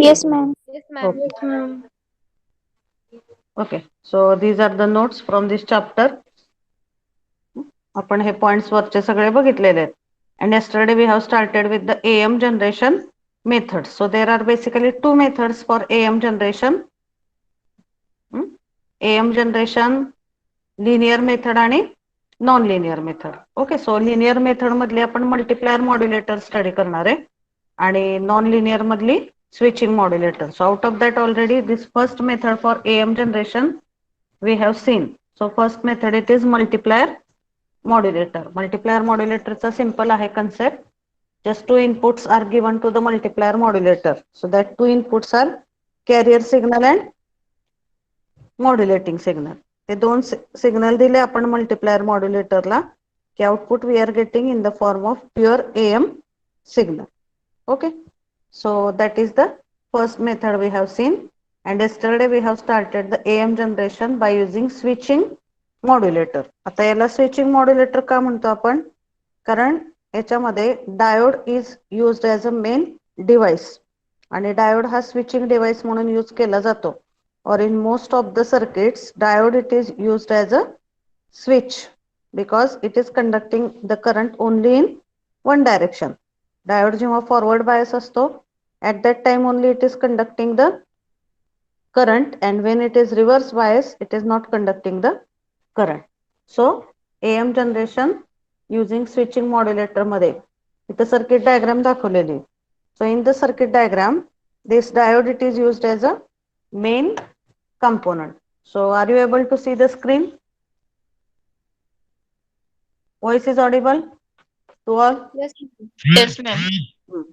Yes, ma'am. Yes, ma'am. Okay. Yes, ma'am. Okay. So these are the notes from this chapter. आपण हे points वरचे सगळे बघितलेले आहेत. And yesterday we have started with the AM generation methods. So there are basically two methods for AM generation. AM generation, linear method आणि non linear method. Okay, so linear method मधली आपण multiplier modulator study करणार आहे आणि non linear मधली switching modulator. So out of that already this first method for AM generation we have seen. So first method it is multiplier modulator. Multiplier modulator चा simple आहे concept. Just two inputs are given to the multiplier modulator. So that two inputs are carrier signal and modulating signal. ते दोन signal दिले आपण multiplier मॉड्युलेटरला की output we are getting in the form of pure AM signal. Okay, so that is the first method we have seen. And yesterday we have started the AM generation by using switching modulator. आता याला switching modulator का म्हणतो आपण? कारण याच्यामध्ये diode is used as a main device आणि diode हा switching device म्हणून यूज केला जातो. Or in most of the circuits, diode it is used as a switch because it is conducting the current only in one direction. Diode जेव्हा forward bias असतो, at that time only it is conducting the current, and when it is reverse bias it is not conducting the current. So AM generation using switching modulator मध्ये इथं circuit diagram दाखवलेली. So in the circuit diagram this diode it is used as a main component. So are you able to see the screen? Voice is audible to all? Yes, ma'am. Yes, ma'am.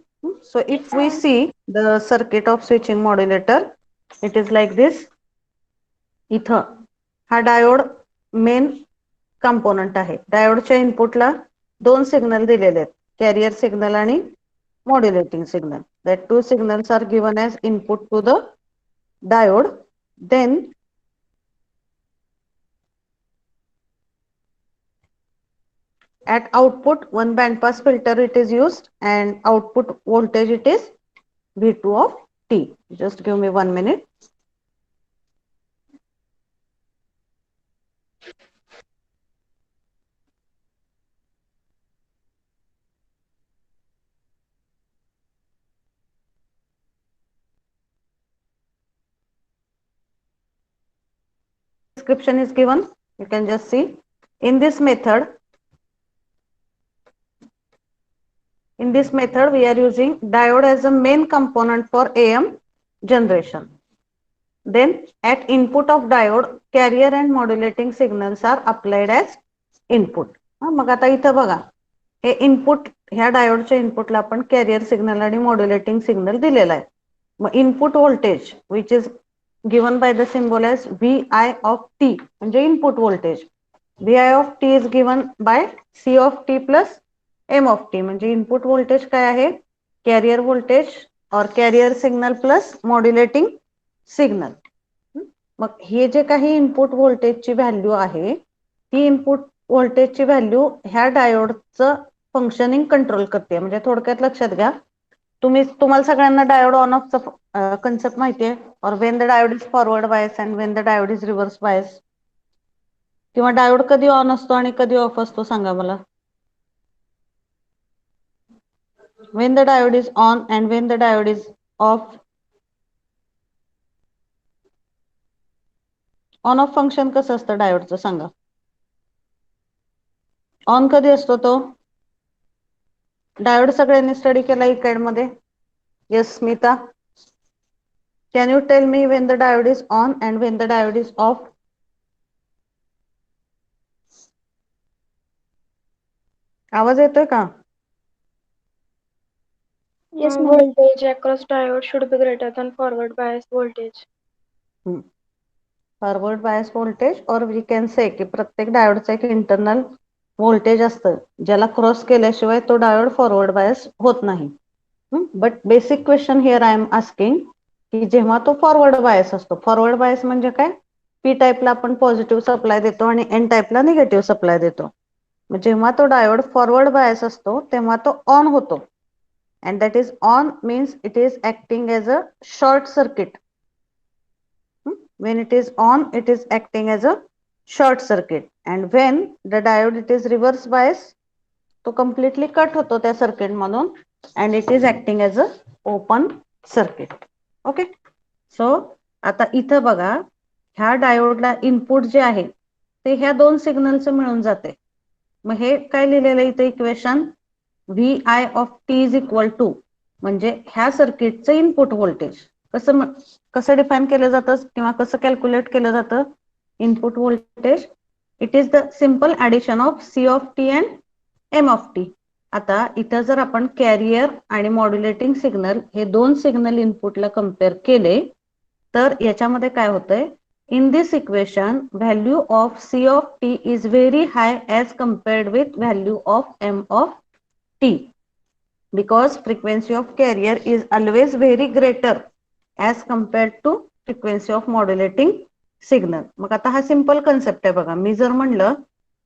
So if we see the circuit of switching modulator, it is like this. इथं हा diode main component आहे. डायोडच्या इनपुटला दोन signal दिलेले आहेत, carrier signal आणि modulating signal. That two signals are given as input to the diode. Then at output one band pass filter it is used and output voltage it is V2 of T. Just give me 1 minute. Description is given, you can just see. In this method we are using diode as a main component for AM generation. Then at input of diode carrier and modulating signals are applied as input. मग आता इथं बघा, हे input, ह्या डायोडच्या इनपुटला आपण carrier signal आणि मॉड्युलेटिंग सिग्नल दिलेला आहे. मग input voltage which is given by the symbol as VI of T म्हणजे input voltage. VI of T is given by C of T plus M of T म्हणजे input voltage काय आहे, carrier voltage और carrier signal plus modulating signal. मग हे जे काही input व्होल्टेजची व्हॅल्यू आहे, ती इनपुट व्होल्टेजची व्हॅल्यू ह्या डायोडचं फंक्शनिंग कंट्रोल करते. म्हणजे थोडक्यात लक्षात घ्या, तुम्हाला सगळ्यांना डायोड ऑन ऑफचा कन्सेप्ट माहिती आहे. और Wien the diode is forward bias and Wien the diode is reverse bias, किंवा डायोड कधी ऑन असतो आणि कधी ऑफ असतो सांगा मला. Wien the diode is on and Wien the diode is of. On off function कसं असतं डायोडचं सांगा. ऑन कधी असतो तो? डायोड सगळ्यांनी स्टडी केला इकाइड मध्ये. Yes Smita, can you tell me when the diode is on and Wien the diode is of? आवाज येतोय का? Yes, ma'am. Voltage across diode should be greater than forward bias voltage. Forward bias voltage, और we can say की प्रत्येक डायोडचं एक internal voltage असतं ज्याला cross केल्याशिवाय तो डायोड फॉरवर्ड बायस होत नाही. But basic question here I am asking की जेव्हा तो फॉरवर्ड बायस असतो, फॉरवर्ड बायस म्हणजे काय, पी टाईपला आपण पॉझिटिव्ह सप्लाय देतो आणि एन टाईपला निगेटिव्ह सप्लाय देतो. जेव्हा तो डायोड फॉरवर्ड बायस असतो तेव्हा तो ऑन होतो. and that is on means it is acting as a short circuit. When it is on, it is acting as a short circuit, and when the diode it is reverse bias, तो completely cut होतो त्या circuit मधून, and it is acting as a open circuit. Okay, so आता इथं बघा, ह्या डायोडला input जे आहे ते ह्या दोन सिग्नलचं मिळून जाते. मग हे काय लिहिलेलं इथे equation, V I of T is equal to, म्हणजे ह्या सर्किटचं इनपुट व्होल्टेज कसं कसं डिफाईन केलं जातं किंवा कसं कॅल्क्युलेट केलं जातं input voltage, it is the simple addition of C of T and M of T. आता इथं जर आपण कॅरियर आणि मॉड्युलेटिंग सिग्नल हे दोन सिग्नल इनपुटला कम्पेअर केले तर याच्यामध्ये काय होतंय, in this equation value of C of t is very high as compared with value of M of t, because frequency of carrier is always very greater as compared to frequency of modulating signal. मग आता हा simple concept आहे बघा. मी जर म्हणलं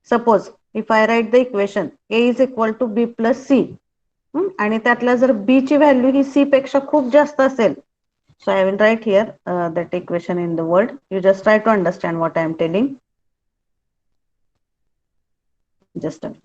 suppose if I write the equation a is equal to b plus c, आणि त्यातल्या जर b ची व्हॅल्यू ही c पेक्षा खूप जास्त असेल, so I will write here that equation in the word. You just try to understand what I am telling. Just a minute.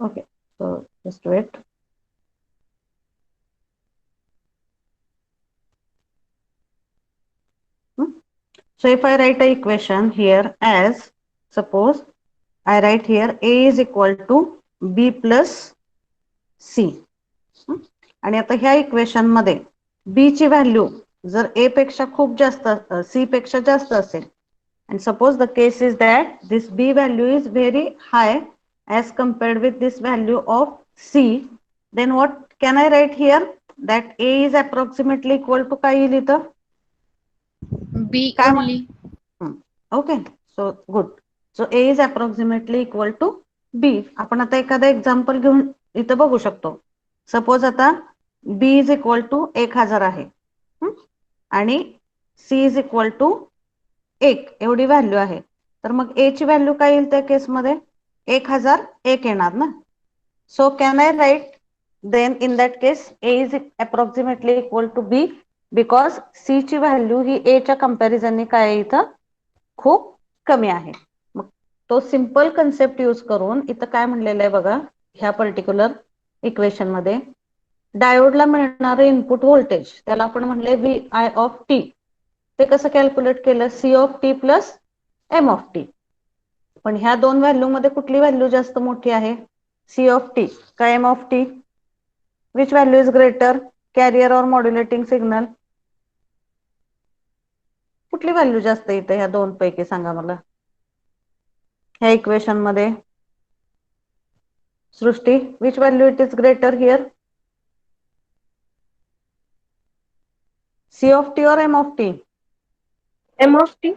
Okay, so just wait. So if I write a equation here as, suppose I write here a is equal to b plus c, आणि आता ह्या equation मध्ये b ची value जर a पेक्षा खूप जास्त c पेक्षा जास्त असेल, and suppose the case is that this b value is very high as compared with this value of c, then what can I write here, that a is approximately equal to काय येईल इथं, B only. Okay, so good. So a is approximately equal to b. आपण आता एखादा example घेऊन इथं बघू शकतो. सपोज आता b इज इक्वल टू 1000 आहे आणि c इज इक्वल टू 1 एवढी व्हॅल्यू आहे, तर मग a ची व्हॅल्यू काय येईल त्या केसमध्ये, 1001 येणार ना. So can I write then in that case a is approximately equal to b, because c ची व्हॅल्यू ही a च्या कंपॅरिझनने काय आहे इथं खूप कमी आहे. मग तो सिंपल कन्सेप्ट यूज करून इथं काय म्हणलेलं आहे बघा, ह्या पर्टिक्युलर इक्वेशन मध्ये डायोडला मिळणारे इनपुट व्होल्टेज त्याला आपण म्हणले व्ही आय ऑफ टी, ते कसं कॅल्क्युलेट केलं, C of T plus M of T. पण ह्या दोन व्हॅल्यू मध्ये कुठली व्हॅल्यू जास्त मोठी आहे, सी ऑफ टी का M of T, which value is greater, carrier और मॉड्युलेटिंग सिग्नल, कुठली व्हॅल्यू जास्त येते ह्या दोन पैकी सांगा मला ह्या इक्वेशन मध्ये. Srushti, which value it is greater here, C of T or M of T, M of t.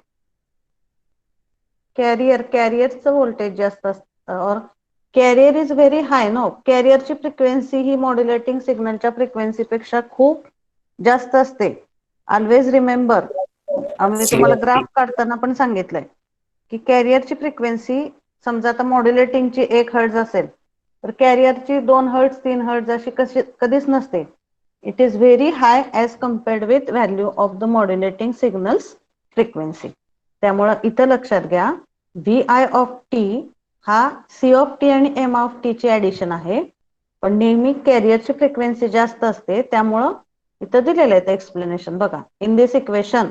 कॅरियरचं व्होल्टेज जास्त असतं, or carrier is very high no, कॅरियरची फ्रिक्वेन्सी ही मॉड्युलेटिंग सिग्नलच्या फ्रिक्वेन्सी पेक्षा खूप जास्त असते. ऑलवेज रिमेंबर, आम्ही तुम्हाला ग्राफ काढताना पण सांगितलंय की कॅरियरची फ्रिक्वेन्सी समजा आता मॉड्युलेटिंगची 1 हर्ट्ज असेल तर कॅरियरची 2 हर्ट्ज 3 हर्ट्ज अशी कधीच नसते. It is very high as compared with value of the modulating signals frequency. त्यामुळं इथं लक्षात घ्या, व्ही आय ऑफ टी हा सी ऑफ टी आणि एम ऑफ टी ची ऍडिशन आहे, पण नेहमी कॅरियरची फ्रिक्वेन्सी जास्त असते. त्यामुळं इथं दिलेलं आहे एक्सप्लेनेशन बघा, in this equation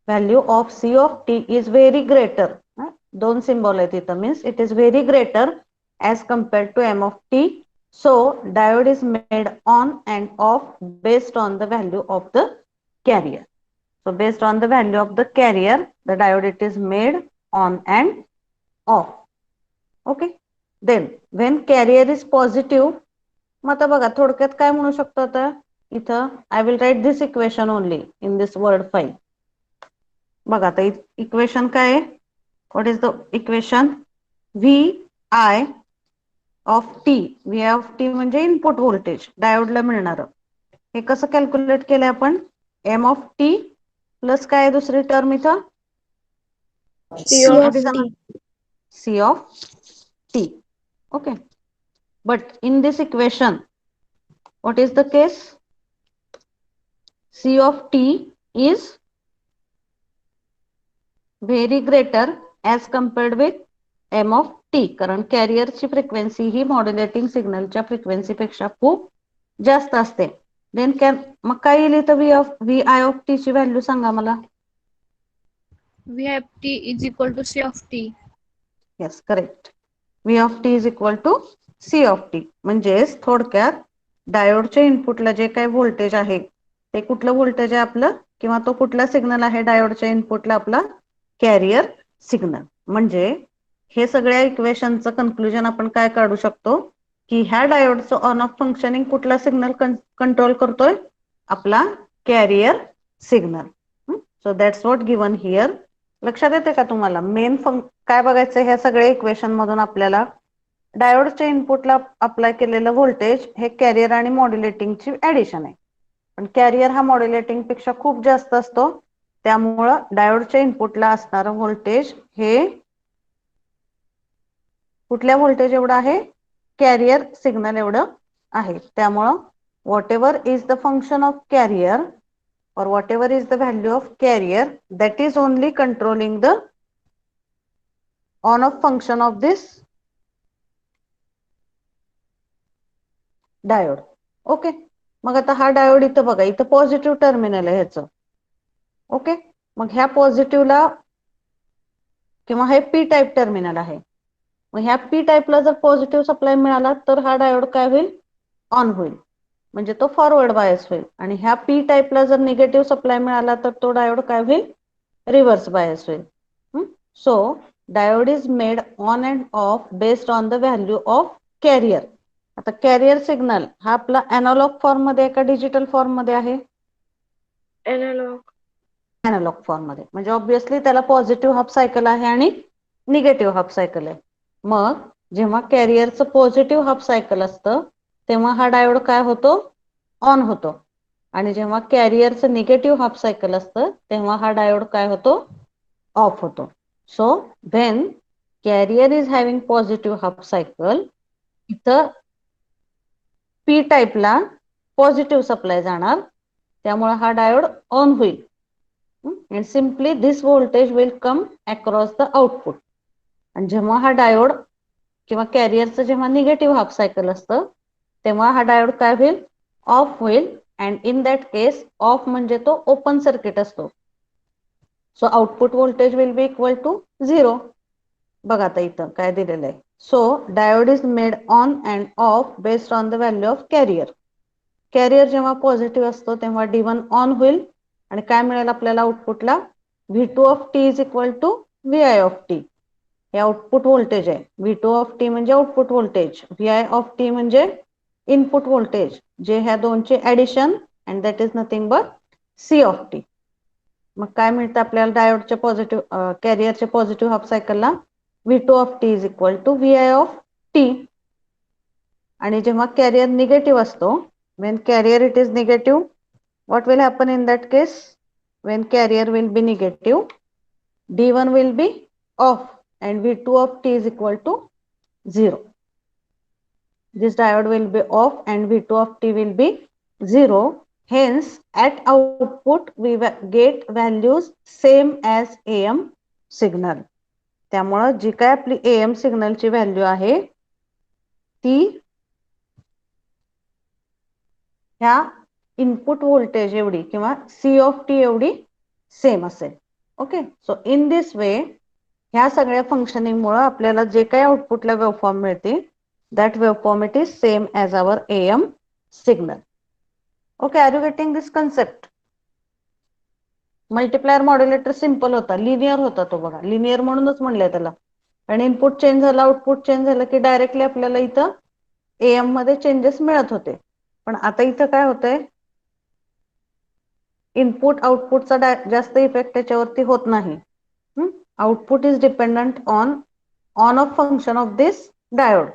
value of C of T is very greater, दोन सिम्बॉल आहेत इथं, means it is very greater as compared to M of T. So diode is made on and off based on the value of the carrier. So based on the value of the carrier, the diode it is made on and off. Okay. Then when carrier is positive, मग आता बघा थोडक्यात काय म्हणू शकतो आता इथं, I will write this equation only in this word file. बघा आता इक्वेशन काय आहे, what is the equation, V I of T, V I of T म्हणजे इनपुट व्होल्टेज डायोडला मिळणार. हे कसं कॅल्क्युलेट केलंय आपण? एम ऑफ टी प्लस काय दुसरी टर्म इथं? C of T. C of t. Okay. But in this equation, what is the case? C of t is very greater as compared with m of t. कारण कॅरियरची frequency ही modulating सिग्नलच्या फ्रिक्वेन्सीपेक्षा खूप जास्त असते. Then मग काय येईल इथं व्ही आय ऑफ टी ची व्हॅल्यू सांगा मला. V of t is equal to C of t. Yes, correct. V of T is equal to C of T. म्हणजेच थोडक्यात डायोडच्या इनपुटला जे काही व्होल्टेज आहे ते कुठलं व्होल्टेज आहे आपलं, किंवा तो कुठला सिग्नल आहे डायोडच्या इनपुटला आपला? Carrier signal. म्हणजे हे सगळ्या इक्वेशनचं कन्क्लुजन आपण काय काढू शकतो की ह्या डायोडचं ऑन ऑफ फंक्शनिंग कुठला सिग्नल कंट्रोल करतोय? आपला carrier signal. So that's what given here. लक्षात येते का तुम्हाला? मेन काय बघायचं ह्या सगळ्या इक्वेशन मधून आपल्याला? डायोडच्या इनपुटला अप्लाय केलेलं व्होल्टेज हे कॅरियर आणि मॉड्युलेटिंगची ऍडिशन आहे. पण कॅरियर हा मॉड्युलेटिंग पेक्षा खूप जास्त असतो, त्यामुळं डायोडच्या इनपुटला असणारं व्होल्टेज हे कुठल्या व्होल्टेज एवढं आहे? कॅरियर सिग्नल एवढं आहे. त्यामुळं whatever is the function of carrier or whatever is the value of carrier, that is only controlling the on off function of this diode. Okay. मग आता हा डायोड इथं बघा, इथं पॉझिटिव्ह टर्मिनल आहे ह्याचं. ओके. मग ह्या पॉझिटिव्हला किंवा हे पी टाईप टर्मिनल आहे. मग ह्या पी टाईपला जर पॉझिटिव्ह सप्लाय मिळाला तर हा डायोड काय होईल? ऑन होईल. म्हणजे तो फॉरवर्ड बायस होईल. आणि ह्या पी टाईपला जर निगेटिव्ह सप्लाय मिळाला तर तो डायोड काय होईल? रिव्हर्स बायस होईल. So diode is made on and off based on the value of carrier. आता कॅरियर सिग्नल हा आपला अॅनालॉग फॉर्म मध्ये आहे का डिजिटल फॉर्म मध्ये आहे? Analog. अॅनालॉग फॉर्म मध्ये. म्हणजे ऑब्विसली त्याला पॉझिटिव्ह हाफ सायकल आहे आणि निगेटिव्ह हाफ सायकल आहे. मग जेव्हा कॅरियरचं पॉझिटिव्ह हाफ सायकल असतं तेव्हा हा डायोड काय होतो? ऑन होतो. आणि जेव्हा कॅरियरचं निगेटिव्ह हाफ सायकल असतं तेव्हा हा डायोड काय होतो? ऑफ होतो. So when carrier is having positive half cycle, इथं पी टाईपला पॉझिटिव्ह सप्लाय जाणार, त्यामुळे हा डायोड ऑन होईल. and simply this voltage will come across the output. आणि जेव्हा हा डायोड किंवा कॅरियरचं जेव्हा निगेटिव्ह हाफ सायकल असतं तेव्हा हा डायोड काय होईल? ऑफ होईल. And in that case off म्हणजे तो ओपन सर्किट असतो. सो output voltage will be equal to 0. बघा आता इथं काय दिलेलं आहे. So diode is made on and off based on the value of carrier. Carrier जेव्हा पॉझिटिव्ह असतो तेव्हा D1 ऑन होईल आणि काय मिळेल आपल्याला आउटपुटला? V2 of T is equal to VI of T. हे आउटपुट व्होल्टेज आहे. V2 ऑफ टी म्हणजे output voltage, VI of T म्हणजे इनपुट व्होल्टेज, जे ह्या दोनचे addition and that is nothing but C of T. मग काय मिळतं आपल्याला डायोडच्या पॉझिटिव्ह कॅरियरच्या पॉझिटिव्ह हाफ सायकलला? V2 of T is equal to VI of T. आणि जेव्हा कॅरियर निगेटिव्ह असतो, when carrier it is negative, what will happen in that case? When carrier will be negative, D1 will be off and V2 of t is equal to 0. This diode will be off and V2 of t will be 0. Hence, at output we get values same as AM signal. त्यामुळं जी काय आपली AM सिग्नलची value आहे ती ह्या input voltage एवढी किंवा C of T एवढी सेम असेल. Okay. So in this way ह्या सगळ्या फंक्शनिंग मुळे आपल्याला जे काही आउटपुटला वेवफॉर्म मिळते that waveform it is same as our AM signal. Okay. Are you getting this concept? Multiplier modulator simple होता, लिनियर होता तो. बघा, लिनियर म्हणूनच म्हणलंय त्याला. आणि इनपुट चेंज झाला, आउटपुट चेंज झालं की डायरेक्टली आपल्याला इथं AM मध्ये चेंजेस मिळत होते. पण आता इथं काय होतंय? इनपुट आउटपुटचा जास्त इफेक्ट त्याच्यावरती होत नाही. Output is dependent on off function of this diode.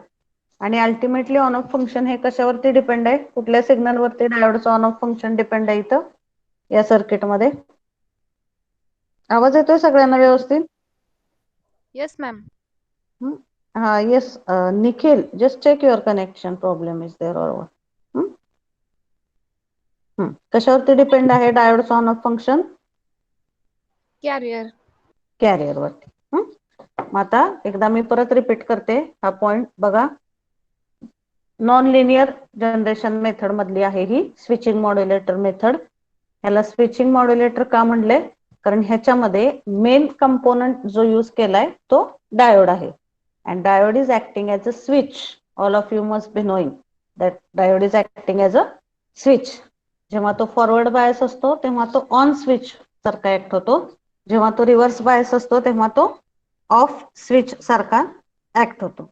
आणि अल्टिमेटली ऑन ऑफ फंक्शन हे कशावरती डिपेंड आहे? कुठल्या सिग्नल वरती डायोडचं ऑन ऑफ फंक्शन डिपेंड आहे इथं या सर्किट मध्ये? आवाज येतोय सगळ्यांना व्यवस्थित? Yes, ma'am. हा, yes. Nikhil, just check your connection problem is there or कशावरती डिपेंड आहे डायोडचं on off function? Carrier. Carrier वरती. मग आता एकदा मी परत रिपीट करते हा पॉइंट बघा. नॉन लिनियर जनरेशन मेथड मधली आहे ही स्विचिंग मॉड्युलेटर मेथड. ह्याला स्विचिंग मॉड्युलेटर का म्हणले? कारण ह्याच्यामध्ये मेन कंपोनंट जो यूज केलाय तो डायोड आहे. And diode is acting as a switch. All of you must be knowing that diode is acting as a switch. जेव्हा तो फॉरवर्ड बायस असतो तेव्हा तो ऑन स्विच सारखा ऍक्ट होतो. जेव्हा तो रिव्हर्स बायस असतो तेव्हा तो ऑफ स्विच सारखा ऍक्ट होतो.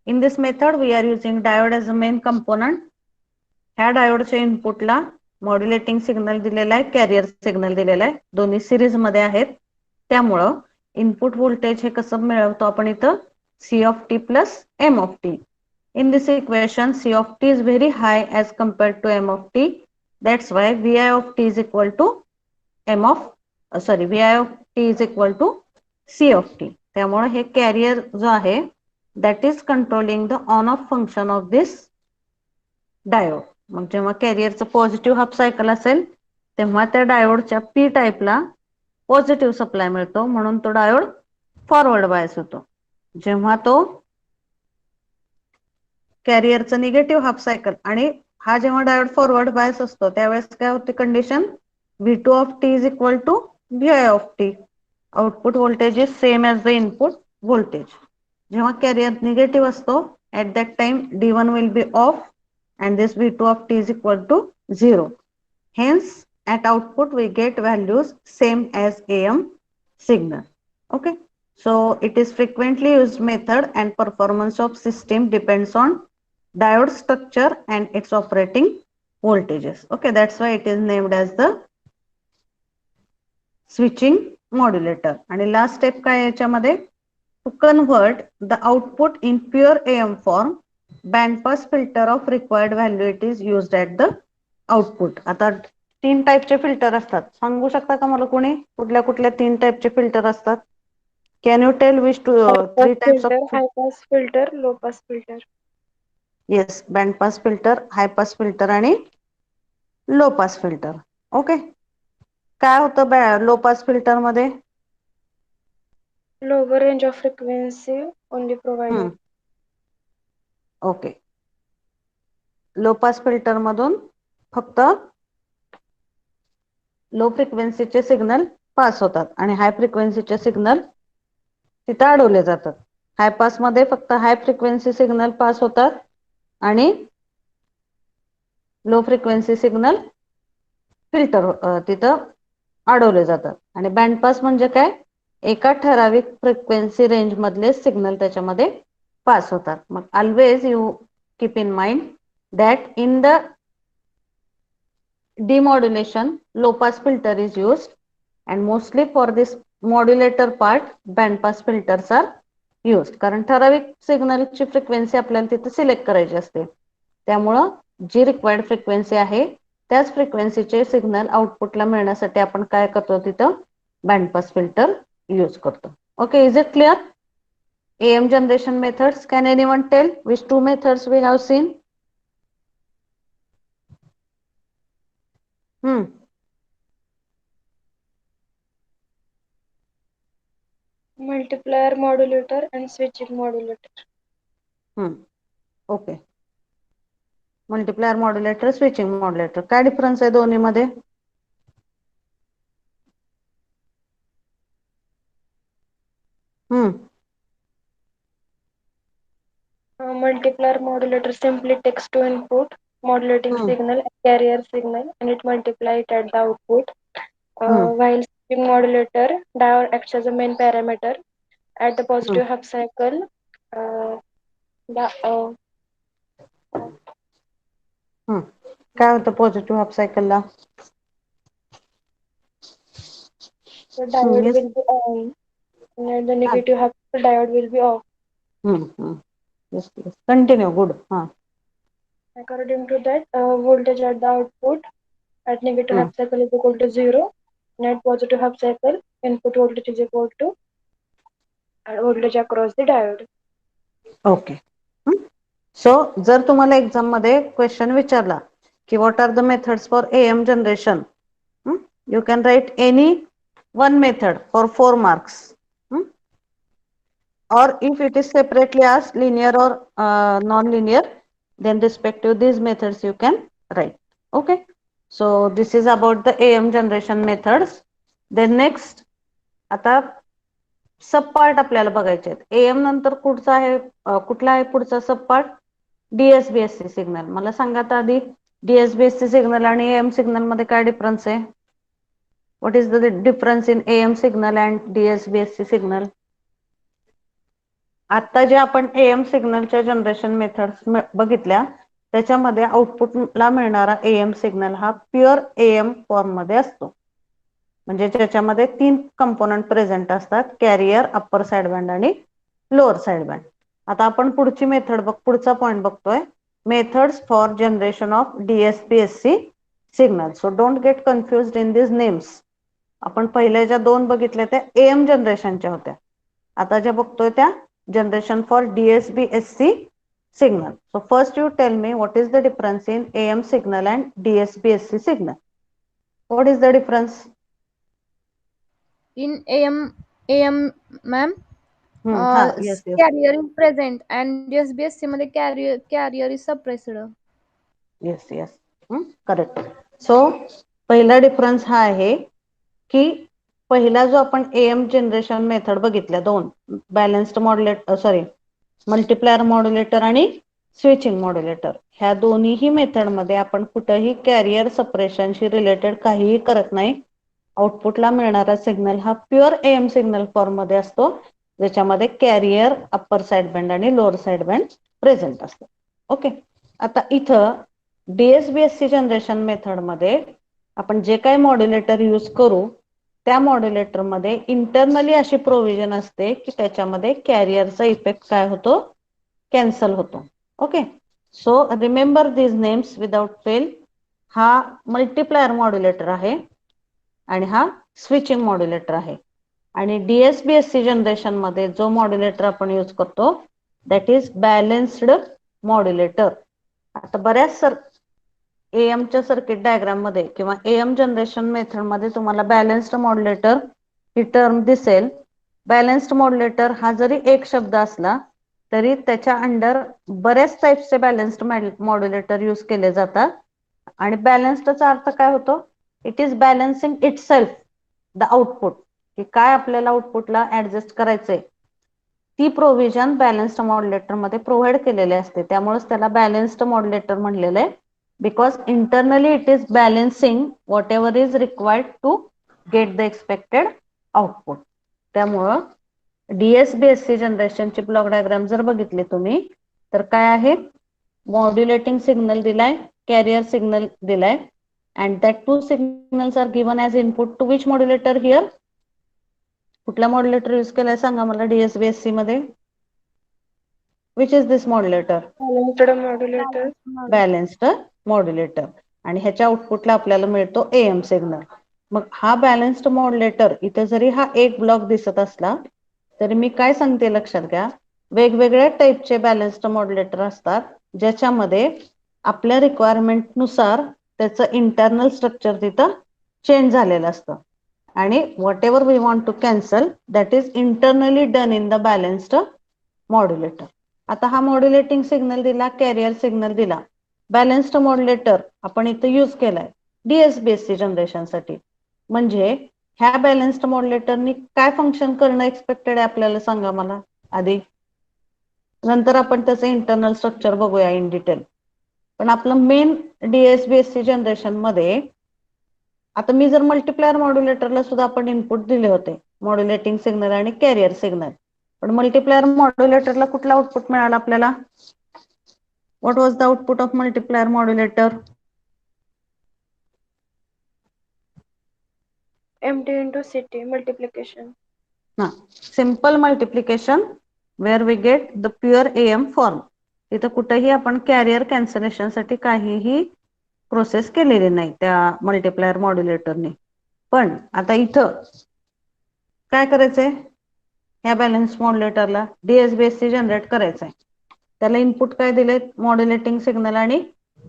In this method, we are using diode as a main component. ह्या डायोडच्या इनपुटला मॉड्युलेटिंग सिग्नल दिलेला आहे, कॅरियर सिग्नल दिलेला आहे, दोन्ही सिरीज मध्ये आहेत. त्यामुळं इनपुट व्होल्टेज हे कसं मिळवतो आपण इथं? C of t plus M of t. In this equation, C of t is very high as compared to M of t. That's why Vi of t is equal to Vi of t is equal to C of t. त्यामुळे हे carrier जो आहे that is controlling the on off function of this diode. मग जेव्हा कॅरियरचं positive half cycle असेल तेव्हा त्या डायोडच्या पी टाईपला पॉझिटिव्ह सप्लाय मिळतो म्हणून तो डायोड फॉरवर्ड बायस होतो. जेव्हा तो कॅरियरचं निगेटिव्ह हाफ सायकल आणि हा जेव्हा डायोड फॉरवर्ड बायस असतो त्यावेळेस काय होते condition? V2 of t is equal to Vi of t. Output voltage is same as the input voltage. जेव्हा कॅरियर निगेटिव्ह असतो at that time D1 will be off and this V2 of t is equal to 0. Hence at output we get values same as AM signal. Okay. So it is frequently used method and performance of system depends on diode structure and its operating voltages. Okay, that's why it is named as the switching modulator. आणि last step काय याच्यामध्ये? To convert the output in pure AM form, band pass filter of required value it is used at the output. आता तीन टाईपचे filter असतात. सांगू शकता का मला कोणी कुठल्या कुठल्या तीन टाईपचे फिल्टर असतात? Can you tell which three types of filter, high pass filter, low pass filter. Yes, band pass filter, high pass filter आणि लो पास फिल्टर. ओके. काय होतं लो पास फिल्टर मध्ये? Lower range of frequency only provided. Okay. Low pass filter मधून फक्त low फ्रिक्वेन्सीचे signal pass होतात आणि हाय फ्रिक्वेन्सीचे सिग्नल तिथे अडवले जातात. हाय पास मध्ये फक्त हाय फ्रिक्वेन्सी सिग्नल पास होतात आणि लो फ्रिक्वेन्सी सिग्नल फिल्टर तिथं अडवले जातात. आणि बँड पास म्हणजे काय? एका ठराविक फ्रिक्वेन्सी रेंज मधले सिग्नल त्याच्यामध्ये पास होतात. मग always you keep in mind that in the demodulation low pass filter is used and mostly for this modulator part band pass filters are used. कारण ठराविक सिग्नलची फ्रिक्वेन्सी आपल्याला तिथे सिलेक्ट करायची असते. त्यामुळं जी रिक्वायर्ड फ्रिक्वेन्सी आहे त्याच फ्रिक्वेन्सीचे सिग्नल आउटपुटला मिळण्यासाठी आपण काय करतो तिथं बँड पास फिल्टर यूज करतो. Okay, is it clear? AM generation methods. Can anyone tell which two methods we have seen? Multiplier modulator and switching modulator. Okay. Multiplier modulator, switching modulator, काय difference आहे दोन्ही मध्ये? Multiplier modulator simply takes two input modulating signal and carrier signal and it multiply it at the output. While switching modulator, diode acts as a main parameter at the positive half cycle. काय होतं positive half सायकलला? The diode will be on and the negative half the diode will be off. Yes, yes. Continue. Good. According to that, voltage at the output at negative half cycle is equal to 0, and at positive half cycle input voltage is equal to voltage across the diode. Okay. So जर तुम्हाला exam मध्ये question विचारला की what are the methods for AM generation, you can write any one method for 4 marks. Or if it is separately asked linear or non-linear, then respective these methods you can write. Okay, so this is about the AM generation methods. Then next आता सब part आपल्याला बघायचे आहेत. AM नंतर कुठचा आहे, कुठला आहे पुढचा सब पार्ट? DSBSC signal. मला सांगा आता आधी DSBSC सिग्नल आणि AM सिग्नल मध्ये काय डिफरन्स आहे? What is the difference in AM signal and DSBSC signal? आता जे आपण एएम सिग्नलच्या जनरेशन मेथड्स बघितल्या त्याच्यामध्ये आउटपुटला मिळणारा एएम सिग्नल हा प्युअर एएम फॉर्म मध्ये असतो. म्हणजे ज्याच्यामध्ये 3 कंपोनंट प्रेझेंट असतात, कॅरियर, अप्पर साइड बँड आणि लोअर साइड बँड. आता आपण पुढची मेथड पुढचा पॉइंट बघतोय, methods for generation of DSPSC signal. So don't get confused in this names. आपण पहिल्या ज्या 2 बघितल्या त्या एएम जनरेशनच्या होत्या. आता ज्या बघतोय त्या generation for DSBSC signal. So first you tell me what is the difference in AM signal and DSBSC signal. What is the difference? In AM, ma'am, Yes, yes, carrier is present and DSBSC मध्ये carrier is suppressed. yes, yes. Correct. So पहिला difference हा आहे की पहिला जो आपण am generation method बघितल्या 2, balanced modulator, sorry multiplier modulator आणि स्विचिंग मॉड्युलेटर, ह्या दोन्हीही मेथड मध्ये आपण कुठेही कॅरियर सपरेशनशी रिलेटेड काहीही करत नाही. आउटपुटला मिळणारा सिग्नल हा प्युअर एएम सिग्नल फॉर्म मध्ये असतो, ज्याच्यामध्ये कॅरियर, अप्पर साइड बँड आणि लोअर साइड बँड प्रेझेंट असतात. ओके, आता इथं डीएसबीएससी जनरेशन मेथड मध्ये आपण जे काही मॉड्युलेटर यूज करू त्या मॉड्युलेटर मध्ये इंटरनली अशी प्रोव्हिजन असते की त्याच्यामध्ये कॅरियरचा इफेक्ट काय होतो? कॅन्सल होतो. Okay, so remember these names without fail. हा मल्टीप्लायर मॉड्युलेटर आहे आणि हा स्विचिंग मॉड्युलेटर आहे. आणि डीएसबीएससी जनरेशन मध्ये जो मॉड्युलेटर आपण यूज करतो दॅट इज बॅलन्स्ड मॉड्युलेटर. आता बऱ्याच एएमच्या सर्किट डायग्राम मध्ये किंवा एएम जनरेशन मेथड मध्ये तुम्हाला बॅलन्स्ड मॉड्युलेटर ही टर्म दिसेल. बॅलन्स्ड मॉड्युलेटर हा जरी एक शब्द असला तरी त्याच्या अंडर बऱ्याच टाइप्सचे बॅलन्स्ड मॉड्युलेटर यूज केले जातात. आणि बॅलन्स्डचा अर्थ काय होतो? It is balancing itself the output, की काय आपल्याला आउटपुटला ऍडजस्ट करायचंय ती प्रोव्हिजन बॅलन्स्ड मॉड्युलेटर मध्ये प्रोव्हाइड केलेले असते. त्यामुळेच त्याला बॅलन्स्ड मॉड्युलेटर म्हणलेलं आहे, because internally it is balancing whatever is required to get the expected output. त्यामुळं डीएसबीएससी जनरेशनची ब्लॉक डायग्राम जर बघितली तुम्ही तर काय आहे? मॉड्युलेटिंग सिग्नल दिलाय, कॅरियर सिग्नल दिलाय, and that 2 signals are given as input to which modulator here? कुठला मॉड्युलेटर यूज केलाय सांगा मला डीएसबीएससी मध्ये? Which is this modulator? Modulator. Balanced modulator. आणि ह्याच्या आउटपुटला आपल्याला मिळतो एएम सिग्नल. मग हा बॅलन्स्ड मॉड्युलेटर इथे जरी हा एक ब्लॉक दिसत असला तरी मी काय सांगते लक्षात घ्या, वेगवेगळ्या टाईपचे बॅलन्स्ड मॉड्युलेटर असतात ज्याच्यामध्ये आपल्या रिक्वायरमेंट नुसार त्याचं इंटरनल स्ट्रक्चर तिथं चेंज झालेलं असतं. आणि whatever we want to cancel that is internally done in the balanced modulator. आता हा मॉड्युलेटिंग सिग्नल दिला, कॅरियर सिग्नल दिला, बॅलन्स्ड मॉड्युलेटर आपण इथे यूज केलाय डीएसबीएससी जनरेशन साठी. म्हणजे ह्या बॅलन्स्ड मॉड्युलेटरनी काय फंक्शन करणं एक्सपेक्टेड आहे आपल्याला सांगा मला आधी. नंतर आपण त्याचं इंटरनल स्ट्रक्चर बघूया इन डिटेल. पण आपलं मेन डीएसबीएससी जनरेशन मध्ये आता मी जर मल्टीप्लायर मॉड्युलेटरला सुद्धा आपण इनपुट दिले होते, मॉड्युलेटिंग सिग्नल आणि कॅरियर सिग्नल. पण मल्टीप्लायर मॉड्युलेटरला कुठला आउटपुट मिळाला आपल्याला? What was the output of multiplier modulator? MT into CT multiplication. Simple multiplication where we get the pure AM form. तिथं कुठेही आपण कॅरियर कॅन्सलेशन साठी काहीही प्रोसेस केलेली नाही त्या मल्टिप्लायर मॉड्युलेटरने. पण आता इथं काय करायचंय, ह्या बॅलन्स मॉड्युलेटरला DSBSC जनरेट करायचंय. त्याला इनपुट काय दिले, मॉड्युलेटिंग सिग्नल आणि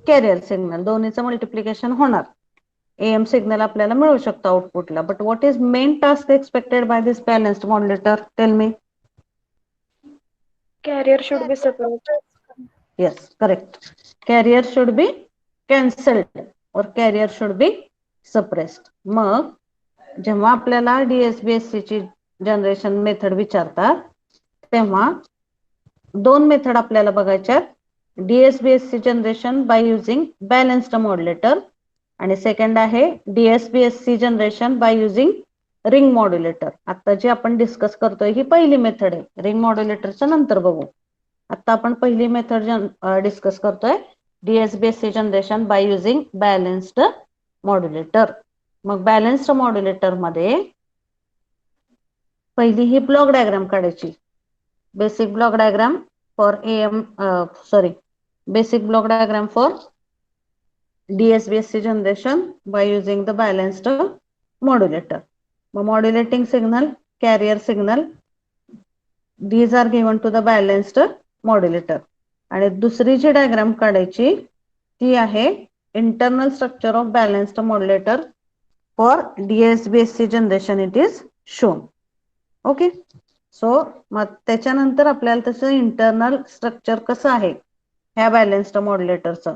कॅरियर सिग्नल दोन्हीचं मल्टिप्लिकेशन होणार. AM सिग्नल आपल्याला मिळू शकतो आउटपुटला. But what is main task expected by this balanced modulator, tell me. Carrier should be separate. Yes, correct. Carrier should be cancelled or carrier should be suppressed. मग जेव्हा आपल्याला DSBSC ची generation method विचारतात तेव्हा दोन मेथड आपल्याला बघायच्या. DSBSC generation by using balanced modulator आणि सेकंड आहे DSBSC generation by using ring modulator. आता जी आपण डिस्कस करतोय ही पहिली मेथड आहे. रिंग मॉड्युलेटरच्या नंतर बघू. आता आपण पहिली मेथड डिस्कस करतोय, DSBSC generation by using balanced modulator. मग बॅलन्स्ड मॉड्युलेटर मध्ये पहिली ही ब्लॉक डायग्राम काढायची. Basic block diagram for basic block diagram for DSBSC generation by using the balanced modulator. Modulating signal, carrier signal, these are given to the balanced modulator. आणि दुसरी जी diagram काढायची ती आहे internal structure of balanced modulator for DSBSC generation it is shown. Okay. So मग त्याच्यानंतर आपल्याला तसं internal structure कसं आहे ह्या बॅलन्स्ड मॉड्युलेटरचं,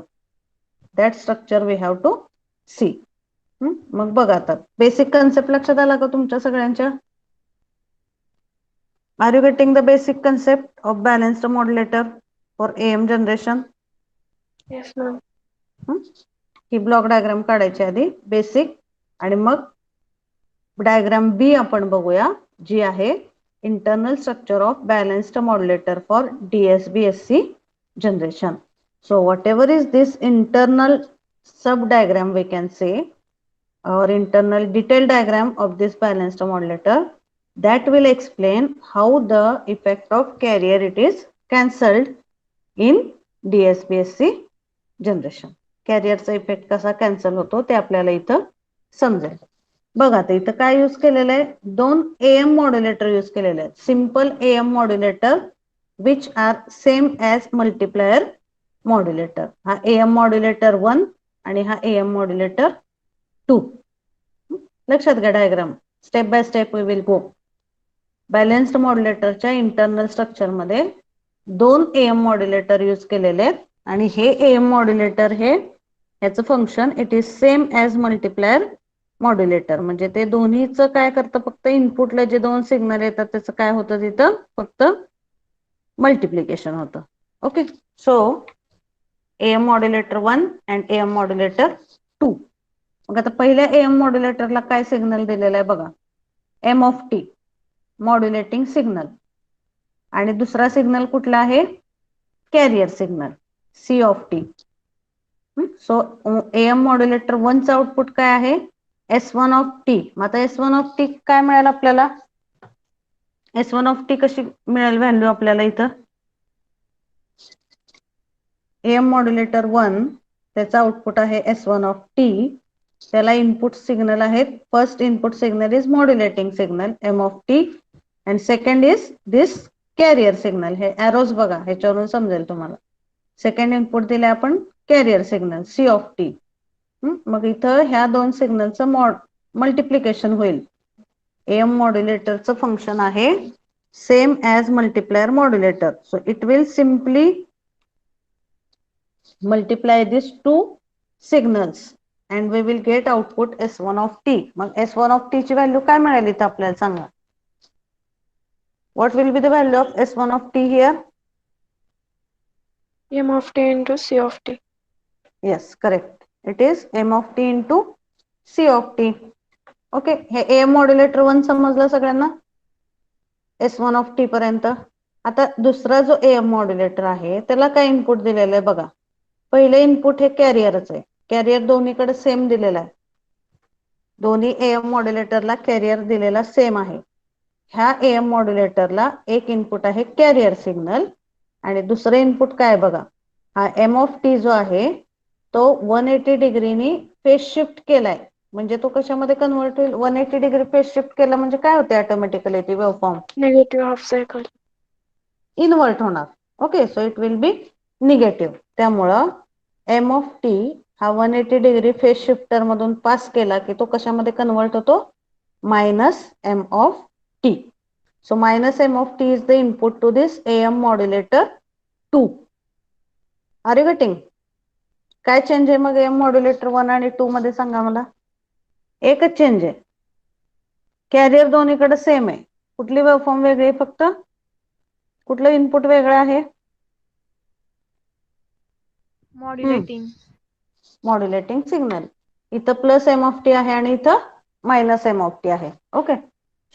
that structure we have to see. मग बघा आता बेसिक कन्सेप्ट लक्षात आला का तुमच्या सगळ्यांच्या? Are you getting the basic concept of balanced modulator for AM generation? Yes, ma'am. ही ब्लॉक डायग्राम काढायची आधी बेसिक, आणि मग डायग्राम बी आपण बघूया जी आहे internal structure of balanced modulator for DSBSC generation. So whatever is this internal sub diagram we can say, or internal detailed diagram of this balanced modulator, that will explain how the effect of carrier it is cancelled in DSBSC generation. Carrier चा effect कसा cancel होतो ते आपल्याला इथं समजेल. बघा आता इथं काय यूज केलेलं आहे, दोन AM मॉड्युलेटर यूज केलेले आहेत. Simple AM modulator which are same as multiplier modulator. हा AM मॉड्युलेटर 1 आणि हा AM मॉड्युलेटर 2. लक्षात घ्या diagram, step by step we will go. Balanced मॉड्युलेटरच्या इंटरनल स्ट्रक्चर मध्ये दोन AM मॉड्युलेटर यूज केलेले आहेत आणि हे AM मॉड्युलेटर हे याचं function it is same as multiplier modulator. म्हणजे ते दोन्हीचं काय करतं, फक्त इनपुटला जे दोन सिग्नल येतात त्याचं काय होतं तिथं फक्त मल्टिप्लिकेशन होतं. Okay. So AM modulator 1 and AM modulator 2. मग आता पहिल्या AM मॉड्युलेटरला काय सिग्नल दिलेला आहे बघा, M मॉड्युलेटिंग सिग्नल, आणि दुसरा सिग्नल कुठला आहे, carrier signal C. So AM modulator 1 चा आउटपुट काय आहे, S1. मग आता S1 काय मिळेल आपल्याला, S1 कशी मिळेल व्हॅल्यू आपल्याला इथं, AM मॉड्युलेटर 1 त्याचा आउटपुट आहे S1. त्याला इनपुट सिग्नल आहेत. First input signal is modulating signal M and second is this carrier signal. हे एरोज बघा, ह्याच्यावरून समजेल तुम्हाला. सेकंड इनपुट दिले आपण कॅरियर सिग्नल C. मग इथं ह्या दोन सिग्नलचं मल्टिप्लिकेशन होईल. AM मॉड्युलेटरचं फंक्शन आहे same as multiplier modulator. So it will simply multiply these two signals and we will get output S1. मग S1 ची व्हॅल्यू काय मिळाली इथं आपल्याला सांगा. What will be the value of S1 here? M into C. Yes, correct. It is M into C. Okay. हे AM modulator 1 समजलं सगळ्यांना S1 पर्यंत. आता दुसरा जो AM मॉड्युलेटर आहे त्याला काय इनपुट दिलेलं आहे बघा. पहिले इनपुट हे कॅरियरच आहे. कॅरियर दोन्हीकडे सेम दिलेला आहे. दोन्ही AM मॉड्युलेटरला कॅरियर दिलेला सेम आहे. ह्या AM मॉड्युलेटरला एक इनपुट आहे कॅरियर सिग्नल आणि दुसरं इनपुट काय बघा, हा एम ऑफ टी जो आहे तो 180 डिग्रीनी फेज शिफ्ट केलाय. म्हणजे तो कशामध्ये कन्वर्ट होईल, 180 डिग्री फेज शिफ्ट केला म्हणजे काय होते ऑटोमॅटिकली ती waveform negative half cycle invert होणार. Okay, so it will be negative. त्यामुळं एम ऑफ टी हा 180 डिग्री फेज शिफ्टर मधून पास केला की तो कशामध्ये कन्वर्ट होतो, minus M of T. So minus m of t is the input to this AM modulator 2. Are you getting? काय change आहे मग AM मॉड्युलेटर 1 आणि 2 मध्ये सांगा मला. एकच चेंज आहे, कॅरियर दोन्हीकडे सेम आहे. कुठली वेव्हफॉर्म वेगळी आहे, फक्त कुठलं इनपुट वेगळं आहे, मॉड्युलेटिंग सिग्नल. इथं प्लस एम ऑफ टी आहे आणि इथं मायनस एम ऑफ टी आहे. Okay,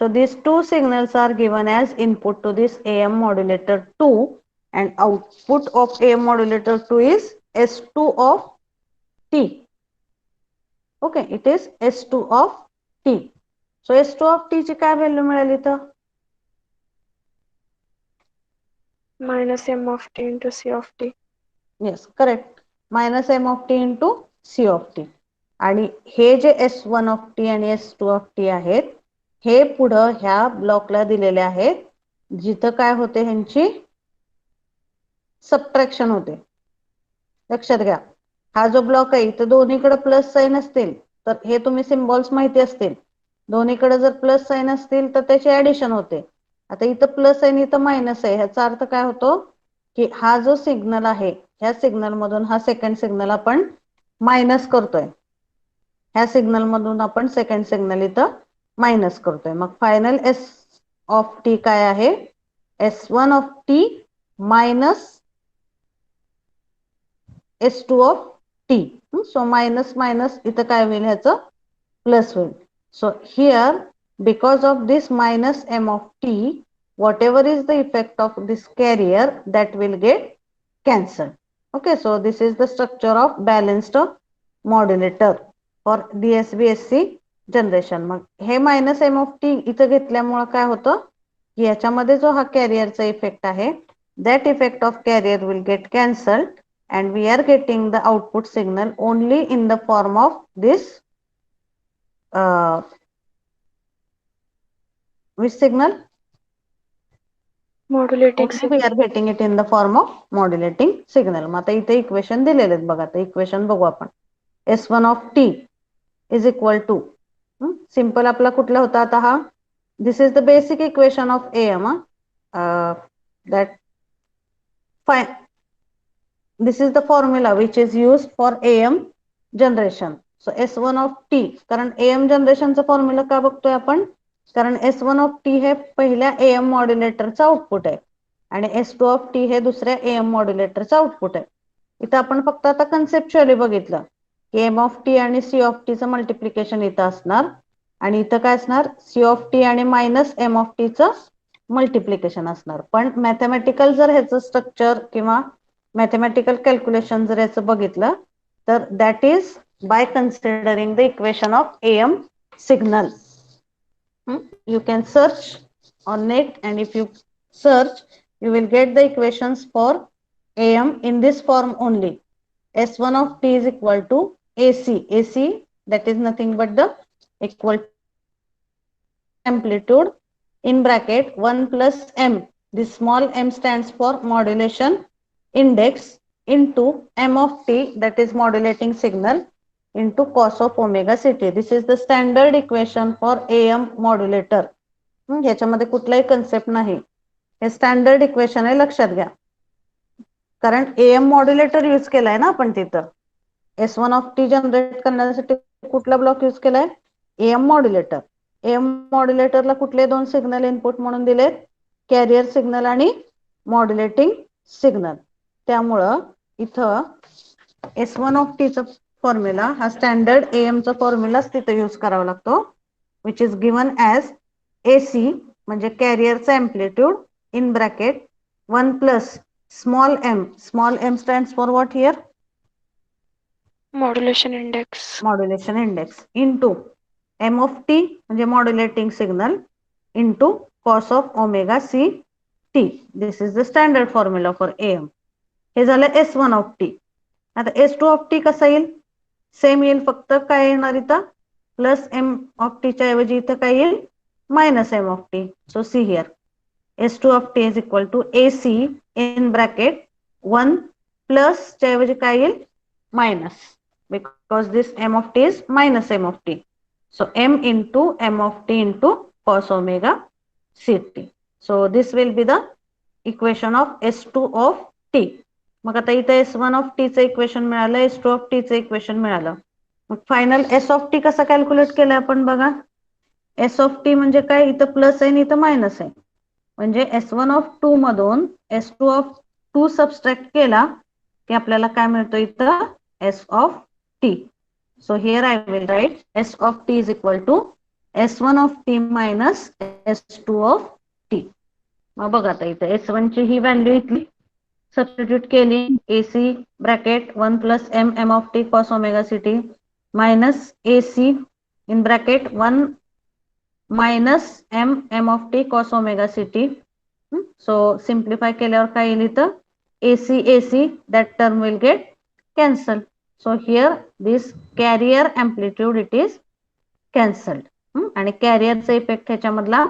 so these two signals are given as input to this AM modulator 2 and output of AM modulator 2 is S2 of T. Okay, it is S2 of T. So S2 of T ची काय value मिळेल इथं, minus m of t into c of t. Yes correct, minus M of T into C of T. आणि हे जे S1 of T आणि S2 of T आहेत हे पुढं ह्या ब्लॉकला दिलेले आहेत, जिथं काय होते ह्यांची सबट्रॅक्शन होते. लक्षात घ्या, हा जो ब्लॉक आहे इथं दोन्हीकडे प्लस साइन असतील तर हे तुम्ही सिम्बॉल्स माहिती असतील, दोन्हीकडे जर प्लस साइन असतील तर त्याचे ऍडिशन होते. आता इथं प्लस आहे इथं मायनस आहे, ह्याचा अर्थ काय होतो की हा जो सिग्नल आहे ह्या सिग्नल मधून हा सेकंड सिग्नल आपण मायनस करतोय, ह्या सिग्नल मधून आपण सेकंड सिग्नल इथं मायनस करतोय. मग फायनल एस ऑफ टी काय आहे, S1 of T minus S2 of T. So minus minus इथं काय होईल, ह्याचं प्लस होईल. So here because of this minus M of T whatever is the effect of this carrier that will get cancelled. Okay, so this is the structure of balanced modulator for DSB-SC generation. मग हे minus M of T इथं घेतल्यामुळं काय होतं की याच्यामध्ये जो हा कॅरियरचा इफेक्ट आहे that effect of carrier will get cancelled and we are getting the output signal only in the form of this which signal, Modulating only we signal. are getting it in the form of modulating signal. मग आता इथे equation दिलेले आहेत बघा, आता equation बघू आपण. S1 of t is equal to simple आपला कुठला होता आता हा, this is the basic equation of AM that fine, this is the formula which is used for AM generation. So S1 of t, कारण AM जनरेशनचा formula का बघतोय आपण, कारण S1 ऑफ टी हे पहिल्या AM मॉड्युलेटरचा आउटपुट आहे आणि S2 ऑफ टी हे दुसऱ्या AM मॉड्युलेटरचा आउटपुट आहे. इथं आपण फक्त आता कन्सेप्च्युअली बघितलं की एम ऑफ टी आणि सी ऑफ टीचं मल्टिप्लिकेशन इथं असणार आणि इथं काय असणार, सी ऑफ टी आणि मायनस एम ऑफ टीचं मल्टिप्लिकेशन असणार. पण मॅथमॅटिकल जर ह्याचं स्ट्रक्चर किंवा मॅथमॅटिकल कॅल्क्युलेशन जर याचं बघितलं तर that is by considering the equation of AM signal. You can search on net and if you search you will get the equations for AM in this form only. S1 of t is equal to AC that is nothing but the equal amplitude in bracket 1 plus m. This small m stands for modulation index into m of t that is modulating signal into cos of omega ct. This is the standard equation for AM modulator. ह्याच्यामध्ये कुठलाही concept नाही, हे standard equation आहे, लक्षात घ्या. कारण AM modulator use केलाय ना आपण तिथं, S1 ऑफ टी जनरेट करण्यासाठी कुठला ब्लॉक यूज केलाय, AM मॉड्युलेटर. AM मॉड्युलेटरला कुठले दोन सिग्नल इनपुट म्हणून दिलेत, कॅरियर सिग्नल आणि मॉड्युलेटिंग सिग्नल. त्यामुळं इथं S1 ऑफ टीचं फॉर्म्युला हा स्टँडर्ड AM चा फॉर्म्युलाच तिथे यूज करावा लागतो, which is given as AC म्हणजे कॅरियरचा amplitude in bracket 1 plus small m stands for what here, Modulation index. Modulation index into M of T म्हणजे modulating signal into cos of omega c t. This is the standard formula for AM. हे झालं S1 of t. आता S2 of t कसा येईल? Same येईल, फक्त काय येणार इथं प्लस m of t च्या ऐवजी इथं काय येईल minus m of t. So see here S2 of t is equal to AC in bracket 1 plus च्या ऐवजी काय येईल minus, because this m of t is minus m of t. So m into m of t into cos omega ct. So this will be the equation of S2 of t. मग आता इथे S1 of t चं equation मिळालं, S2 of t चं equation मिळालं. मग final S of t कसा calculate केलाय आपण बघा. S of t म्हणजे काय, इथं प्लस आहे आणि इथं मायनस आहे, म्हणजे S1 of 2 मधून S2 of 2 सबस्ट्रॅक्ट केला की आपल्याला काय मिळतो इथं S of t. So here I will write S of t is equal to S1 of t minus S2 of t. मग बघा आता इथं S1 ची ही व्हॅल्यू इथली सबस्टिट्यूट केली, AC bracket 1 plus m of t cos omega ct minus AC in bracket 1 minus m of t cos omega ct. So simplify केल्यावर काय येईल इथं AC that term will get cancelled. So here this carrier amplitude it is cancelled. आणि कॅरियरचा effect ह्याच्यामधला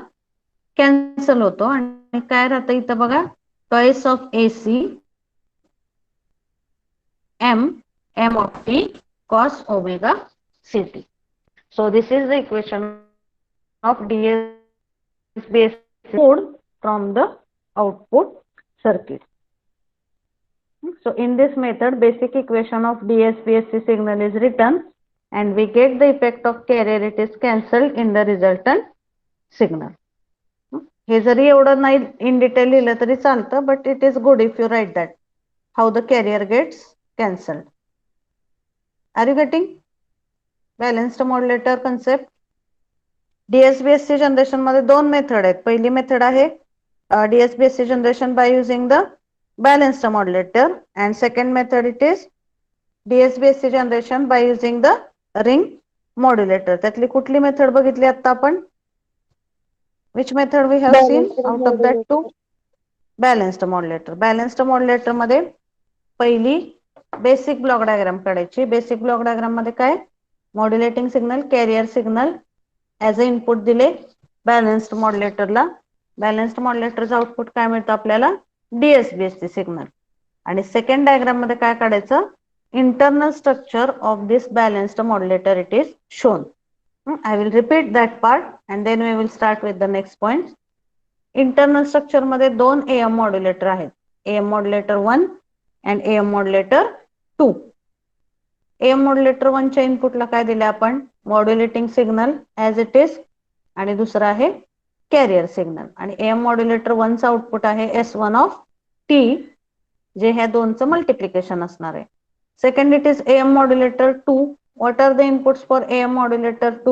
cancel होतो आणि काय राहतं इथं बघा twice of AC m of t cos omega ct. So this is the equation of DS-based mode from the output circuit. So in this method basic equation of DS-BSC signal is written and we get the effect of carrier, it is cancelled in the resultant signal. हे जरी एवढं नाही in detail लिहिलं तरी चालतं, but it is good if you write that how the carrier gets cancelled. Are you getting balanced modulator concept? DSBSC generation मध्ये दोन method आहेत. पहिली मेथड आहे DSBSC generation by using the balanced modulator and second method it is DSBSC generation by using the ring modulator. त्यातली कुठली method बघितली आता आपण? Which method we have seen out of that two? Balanced modulator. Balanced modulator मध्ये पहिली basic block diagram काढायची. Basic block diagram मध्ये काय modulating signal carrier signal as a input दिले बॅलन्स्ड मॉड्युलेटरला. बॅलन्स्ड मॉड्युलेटरचं आउटपुट काय मिळतं आपल्याला DSBSC सिग्नल. आणि सेकंड डायग्राम मध्ये काय काढायचं internal structure of this balanced modulator it is shown. I will repeat that part and then we will start with the next point. Internal structure मध्ये दोन AM modulator आहेत, AM modulator 1 and AM modulator 2. AM modulator 1 च्या इनपुटला काय दिले आपण modulating signal as it is आणि दुसरा आहे कॅरियर सिग्नल. आणि AM modulator 1 चा आउटपुट आहे S1 of t जे ह्या दोनचं मल्टिप्लिकेशन असणार आहे. Second it is AM modulator 2. What are the inputs for AM modulator 2?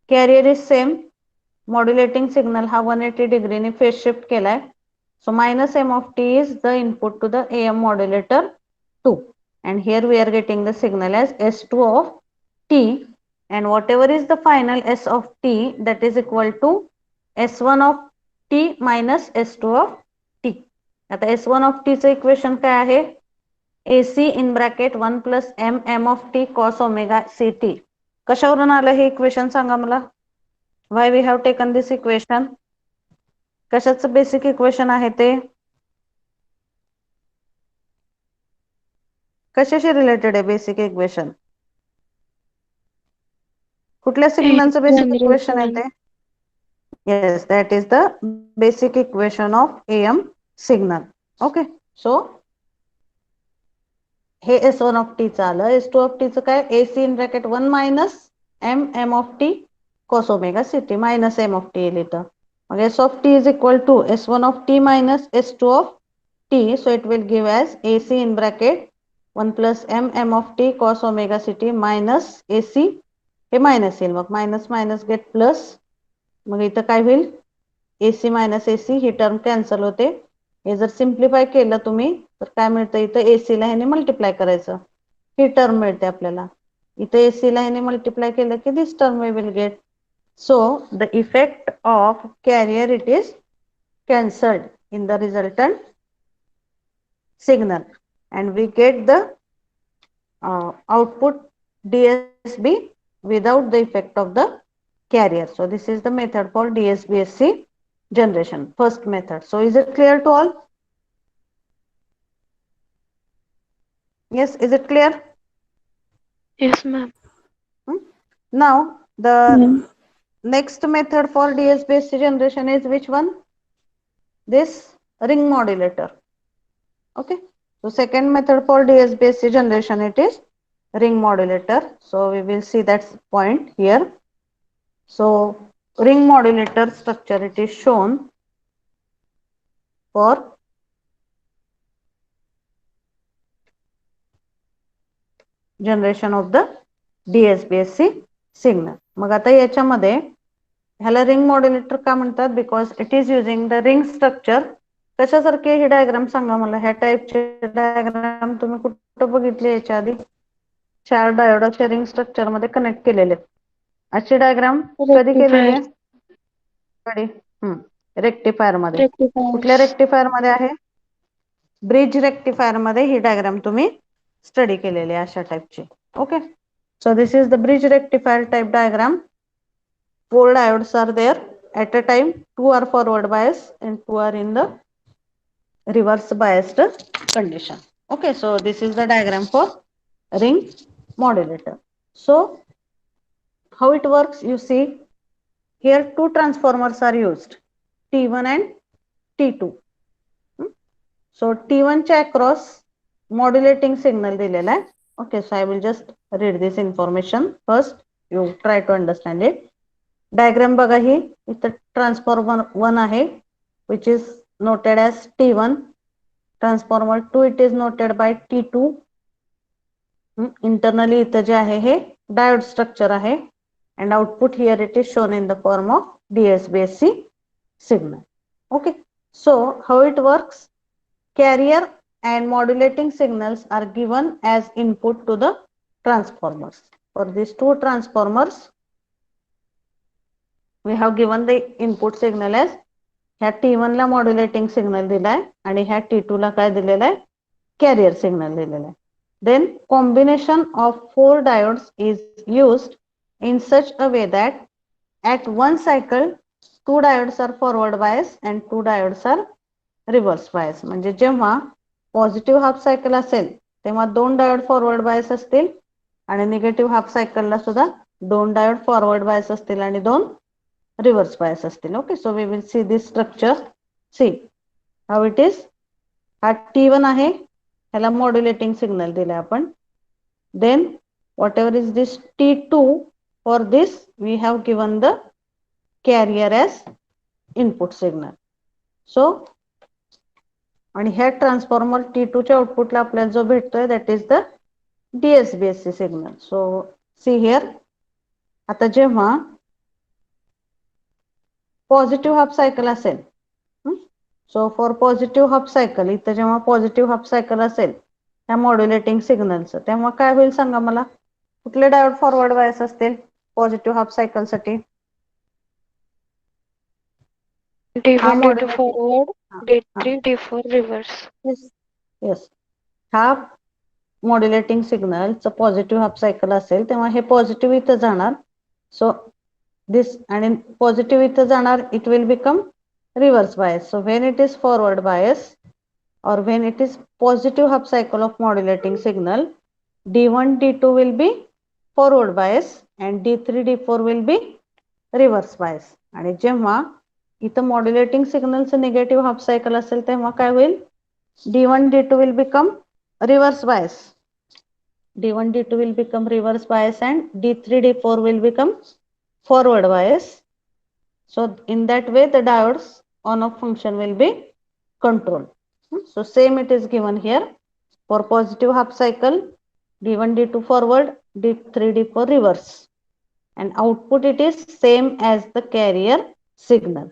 Carrier is same. Modulating signal हा 180 degree ने phase shift केलाय. So minus m of t is the input to the AM modulator 2. And here we are getting the signal as S2 of t. And whatever is the final S of t that is equal to S1 of t minus S2 of t. आता S1 of t चं equation काय आहे AC in bracket 1 plus m of t cos omega ct. कशावरून आलं हे equation सांगा मला. Why we have taken this equation? कशाचं बेसिक इक्वेशन आहे ते, कशाशी रिलेटेड आहे बेसिक इक्वेशन, कुठल्या सिग्नलचं बेसिक इक्वेशन आहे ते. Yes, that is the basic equation of AM signal. Okay, so हे S1 of t चं आलं. S2 of t चं काय AC in bracket 1 minus m of t cos omega ct minus m of t येईल इथं. मग S of t is equal to S1 of t minus S2 of t. So it will give as AC in bracket 1 plus m of t cos omega ct minus AC हे minus येईल. मग minus minus gate plus. मग इथं काय होईल AC minus AC ही term cancel होते. हे जर सिम्प्लिफाय केलं तुम्ही तर काय मिळतं इथं AC ला ह्याने मल्टिप्लाय करायचं ही टर्म मिळते आपल्याला. इथं AC ला ह्याने मल्टिप्लाय केलं की this term we will get. So the effect of carrier, it is cancelled in the resultant signal, and we get the output DSB without the effect of the carrier. So this is the method for DSBSC generation, first method. So is it clear to all? Yes, is it clear? Yes, ma'am. Now the next method for DSBSC generation is which one? This ring modulator. Okay. So second method for DSBSC generation, it is ring modulator. So we will see that point here. So ring modulator structure, it is shown for generation of the DSBSC signal. मग आता याच्यामध्ये ह्याला ring modulator का म्हणतात? Because it is using the ring structure. कशासारखे ही diagram सांगा मला. ह्या टाईपचे डायग्राम तुम्ही कुठं बघितले याच्या आधी? 4 डायोड असे रिंग स्ट्रक्चर मध्ये कनेक्ट केलेले. अशी डायग्राम कधी केलेली आहे? रेक्टिफायर मध्ये. कुठल्या रेक्टिफायर मध्ये आहे? ब्रिज रेक्टिफायर मध्ये ही डायग्राम तुम्ही स्टडी केलेली अशा टाइपची. Okay. So this is the bridge rectifier type diagram. 4 diodes are there at a time. 2 are forward bias and 2 are in the reverse biased condition. Okay, so this is the diagram for ring modulator. So how it works, you see here 2 transformers are used, T1 and T2. So T1 च्या across modulating signal दिलेला आहे. Okay, so I will just read this information first. You try to understand it. Diagram बघा ही. इथं transformer 1 आहे, which is noted as T1. Transformer 2 it is noted by T2. Internally इथं जे आहे हे diode structure आहे, and output here it is shown in the form of DSBSC signal. Okay, so how it works? Carrier and modulating signals are given as input to the transformers. For these 2 transformers, we have given the input signal as ह्या T1 ला modulating signal दिलाय आणि ह्या T2 ला काय दिलेला आहे? Carrier signal दिलेला आहे. Then combination of 4 diodes is used in such a way that at one cycle 2 diodes are forward bias and 2 diodes are reverse bias. म्हणजे जेव्हा पॉझिटिव्ह हाफ सायकल असेल तेव्हा 2 डायोड फॉरवर्ड बायस असतील आणि negative half सायकलला सुद्धा 2 diode forward bias असतील आणि 2 रिव्हर्स बायस असतील. Okay, so we will see this structure. See how it is. हा T1 आहे, ह्याला मॉड्युलेटिंग सिग्नल दिला आपण. Then whatever is this T2, for this we have given the carrier as input signal. So आणि ह्या transformer T2 च्या आउटपुटला आपल्याला जो भेटतोय that is the DSBSC signal. So see here. आता जेव्हा पॉझिटिव्ह हाफ सायकल असेल, so for positive half cycle, इथं जेव्हा पॉझिटिव्ह हाफ सायकल असेल ह्या मॉड्युलेटिंग सिग्नलचं, तेव्हा काय होईल सांगा मला. कुठले डायोड फॉरवर्ड बायस असतील पॉझिटिव्ह हाफ सायकल साठी? D1, D2 forward, D3, D4 reverse. Yes. हा मॉड्युलेटिंग सिग्नलचं पॉझिटिव्ह हाफ सायकल असेल तेव्हा हे पॉझिटिव्ह इथं जाणार. सो दिस आणि पॉझिटिव्ह इथं जाणार, it will become reverse bias. So when it is forward bias or when it is positive half cycle of modulating signal, D1, D2 will be forward bias and D3, D4 will be reverse bias. आणि जेव्हा इथं modulating सिग्नलचं negative half cycle असेल तेव्हा काय होईल? D1, D2 will become reverse bias. D1, D2 will become reverse bias and D3, D4 will become forward bias. So in that way the diodes on off function will be controlled. So same it is given here for positive half cycle, D1, D2 forward, D3, D4 reverse, and output it is same as the carrier signal.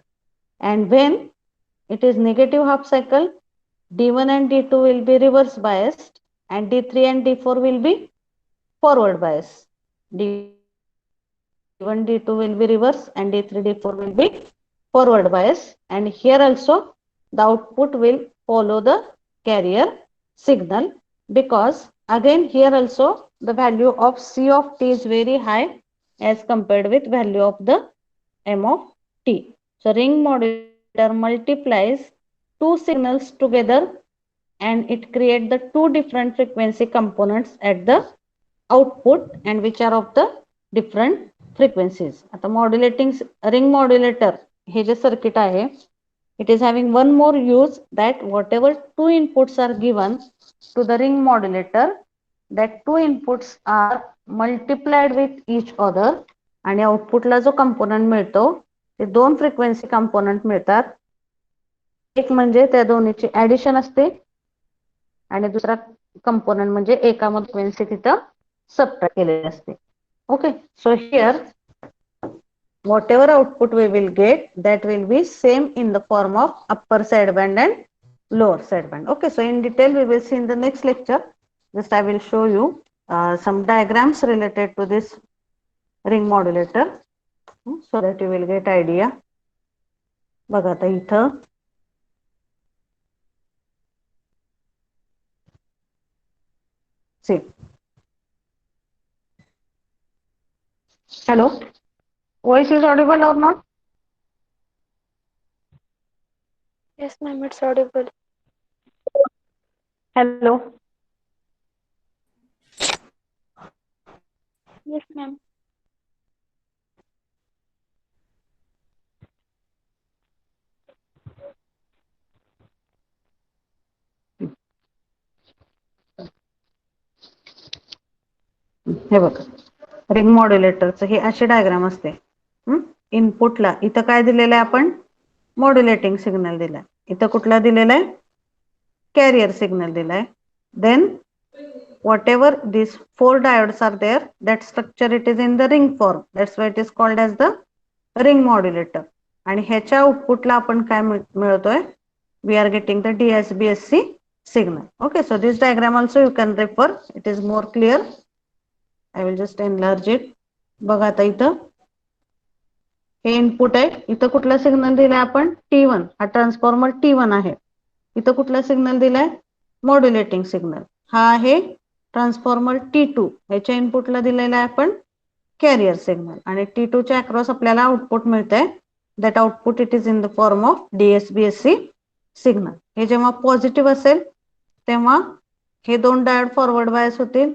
And when it is negative half cycle, D1 and D2 will be reverse biased and D3 and D4 will be forward bias. D1 and D2 will be D1, D2 will be reverse and D3, D4 will be forward bias. And here also the output will follow the carrier signal, because again here also the value of C of t is very high as compared with value of the M of t. So ring modulator multiplies two signals together and it creates the two different frequency components at the output, and which are of the different frequencies. आता modulating ring modulator हे जे circuit आहे, it is having one more use, that whatever two inputs are given to the ring modulator, that two inputs are multiplied with each other आणि आउटपुटला जो component मिळतो ते दोन फ्रिक्वेन्सी कंपोनंट मिळतात. एक म्हणजे त्या दोन्हीची ऍडिशन असते आणि दुसरा कंपोनंट म्हणजे एकामध्ये फ्रिक्वेन्सी तिथं सबट्रॅक्ट केलेली असते. Okay, so here whatever output we will get, that will be same in the form of upper sideband and lower sideband. Okay, so in detail we will see in the next lecture. Just I will show you some diagrams related to this ring modulator, so that you will get idea. बघा आता इथं see, hello, voice is audible or not? Yes, ma'am, it's audible. Hello. Yes, ma'am. हे बघा, ring मॉड्युलेटरचं हे असे diagram असते. इनपुटला इथं काय दिलेलं आहे, आपण मॉड्युलेटिंग सिग्नल दिलाय. इथं कुठला दिलेला आहे, कॅरियर सिग्नल दिलाय. Then whatever these four diodes are there, that structure it is in the ring form, that's why it is called as the ring modulator. आणि ह्याच्या आउटपुटला आपण काय मिळतोय, we are getting the DSBSC signal. Okay, so this diagram also you can refer, it is more clear. I will just enlarge it. बघा आता इथं हे इनपुट आहे, इथं कुठला सिग्नल दिलाय आपण, T1, हा ट्रान्सफॉर्मर T1 आहे. इथं कुठला सिग्नल दिलाय, मॉड्युलेटिंग सिग्नल. हा आहे ट्रान्सफॉर्मर T2, ह्याच्या इनपुटला दिलेला आहे आपण कॅरियर सिग्नल, आणि T2 च्या अक्रॉस आपल्याला आउटपुट मिळतंय. That output it is in the form of DSBSC signal. हे जेव्हा पॉझिटिव्ह असेल तेव्हा हे दोन डायोड फॉरवर्ड बायस होतील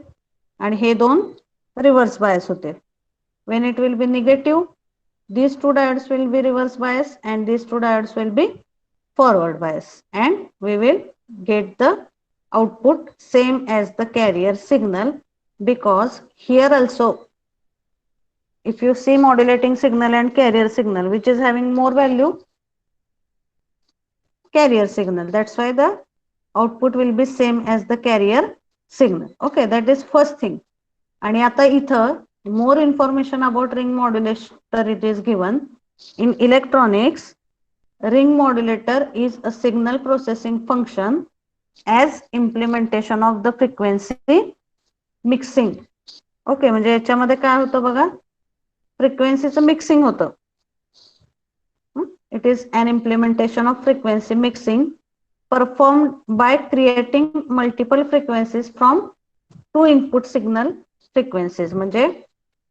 आणि हे दोन रिव्हर्स बायस होतील. when it will be negative, these two diodes will be reverse bias and these two diodes will be forward bias, and we will get the output same as the carrier signal, because here also if you see modulating signal and carrier signal, which is having more value, carrier signal, that's why the output will be same as the carrier signal. Okay, that is first thing. आणि आता इथं more information about ring modulator it is given. In electronics, ring modulator is a signal processing function as implementation of the frequency mixing. Okay, म्हणजे याच्यामध्ये काय होतं बघा, फ्रिक्वेन्सीचं mixing होतं. It is an implementation of frequency mixing performed by creating multiple frequencies from two input signal frequencies. म्हणजे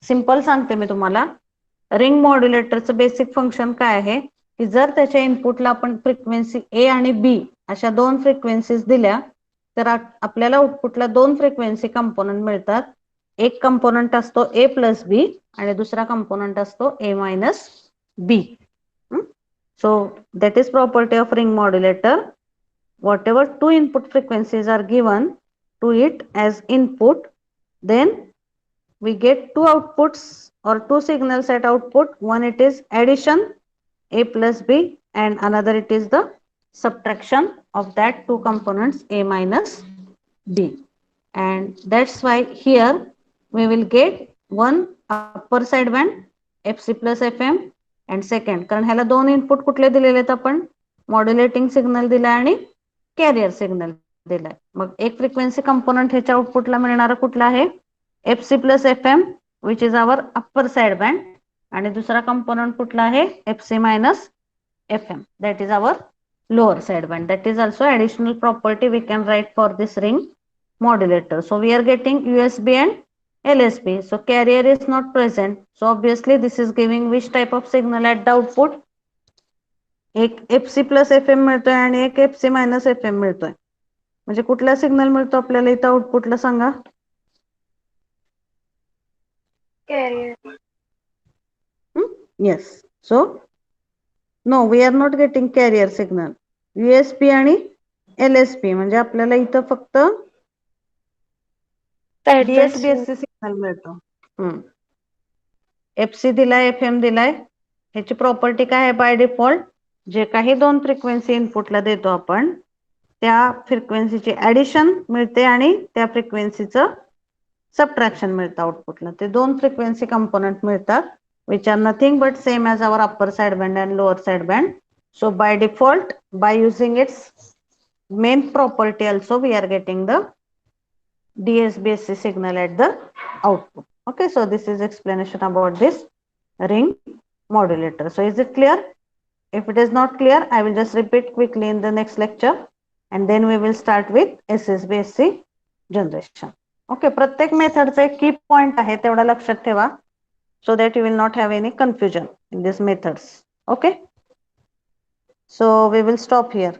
simple सांगते मी तुम्हाला, ring मॉड्युलेटरचं basic function काय आहे की जर त्याच्या इनपुटला आपण फ्रिक्वेन्सी ए आणि बी अशा दोन फ्रिक्वेन्सीज दिल्या तर आपल्याला आउटपुटला दोन फ्रिक्वेन्सी कंपोनंट मिळतात. एक कंपोनंट असतो ए प्लस बी आणि दुसरा कंपोनंट असतो A minus B. So that is property of ring modulator. Whatever two input frequencies are given to it as input, then we get two outputs or two signals at output. One it is addition a plus b and another it is the subtraction of that two components a minus b. And that's why here we will get one upper sideband fc plus fm and second, कारण ह्याला दोन input कुठले दिलेले आहेत आपण, modulating signal दिलाय आणि carrier signal दिलाय. मग एक फ्रिक्वेन्सी कंपोनंट ह्याच्या आउटपुटला मिळणारा कुठला आहे, fc plus fm, which is our upper sideband, आणि दुसरा कंपोनंट कुठला आहे FC minus FM, that is our lower sideband. That is also additional property we can write for this ring modulator. So we are getting USB and LSB. So carrier is not present. So obviously this is giving which type of signal at the output? एक FC plus FM मिळतोय आणि एक FC minus FM मिळतोय. म्हणजे कुठला signal मिळतो आपल्याला इथं आउटपुटला सांगा? Carrier. Yes. So no, we are not getting carrier signal. USB आणि LSB म्हणजे आपल्याला इथं फक्त DSBSC सिग्नल मिळतो. FC दिलाय, FM दिलाय. ह्याची प्रॉपर्टी काय आहे बाय डिफॉल्ट? जे काही दोन फ्रिक्वेन्सी इनपुटला देतो आपण त्या फ्रिक्वेन्सीची ऍडिशन मिळते आणि त्या फ्रिक्वेन्सीचं सबट्रॅक्शन मिळतं आउटपुटला. ते दोन फ्रिक्वेन्सी कंपोनंट मिळतात which are nothing but same as our upper sideband and lower sideband. So by default, by using its main property also, we are getting the DSBSC signal at the output. Okay, so this is explanation about this ring modulator. So is it clear? If it is not clear, I will just repeat quickly in the next lecture and then we will start with SSBSC generation. Okay, प्रत्येक मेथडचा एक की point आहे तेवढा लक्षात ठेवा. So that you will not have any confusion in these methods. Okay. So we will stop here.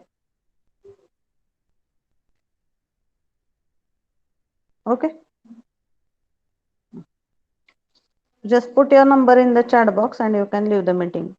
Okay. Just put your number in the chat box and you can leave the meeting.